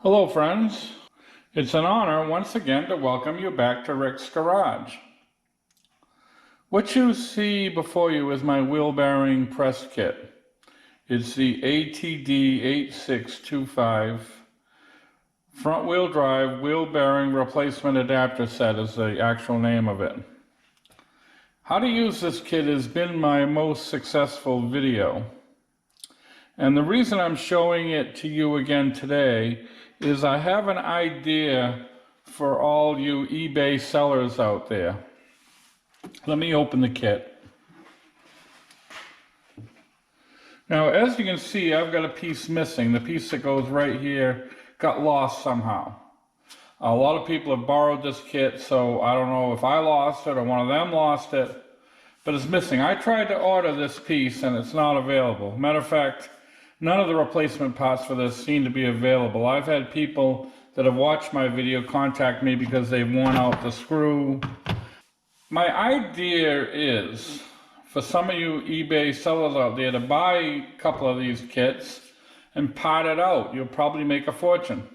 Hello friends, it's an honor once again to welcome you back to Rick's Garage. What you see before you is my wheel bearing press kit. It's the ATD 8625 front wheel drive wheel bearing replacement adapter set is the actual name of it. How to use this kit has been my most successful video. And the reason I'm showing it to you again today is I have an idea for all you eBay sellers out there. Let me open the kit. Now, as you can see, I've got a piece missing. The piece that goes right here got lost somehow. A lot of people have borrowed this kit, so I don't know if I lost it or one of them lost it, but it's missing. I tried to order this piece and it's not available. Matter of fact, none of the replacement parts for this seem to be available. I've had people that have watched my video contact me because they've worn out the screw. My idea is for some of you eBay sellers out there to buy a couple of these kits and part it out. You'll probably make a fortune.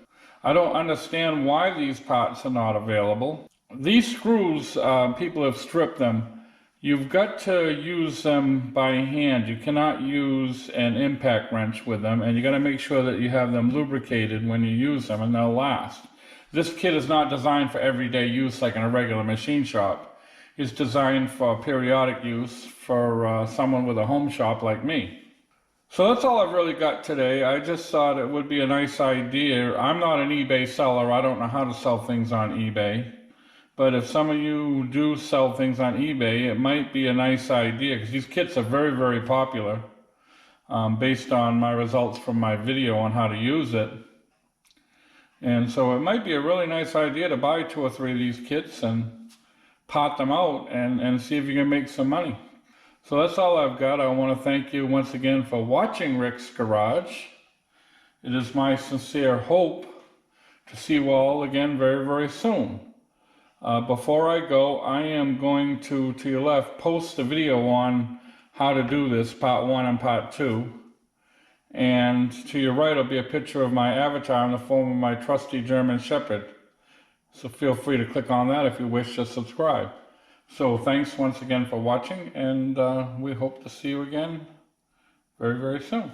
I don't understand why these parts are not available. These screws, people have stripped them. You've got to use them by hand. You cannot use an impact wrench with them, and you got to make sure that you have them lubricated when you use them and they'll last. This kit is not designed for everyday use like in a regular machine shop. It's designed for periodic use for someone with a home shop like me. So that's all I've really got today. I just thought it would be a nice idea. I'm not an eBay seller. I don't know how to sell things on eBay. But if some of you do sell things on eBay, it might be a nice idea because these kits are very, very popular based on my results from my video on how to use it. And so it might be a really nice idea to buy 2 or 3 of these kits and pot them out and see if you can make some money. So that's all I've got. I want to thank you once again for watching Rick's Garage. It is my sincere hope to see you all again very, very soon. Before I go, I am going to your left, post a video on how to do this, part 1 and part 2. And to your right will be a picture of my avatar in the form of my trusty German Shepherd. So feel free to click on that if you wish to subscribe. So thanks once again for watching, and we hope to see you again very, very soon.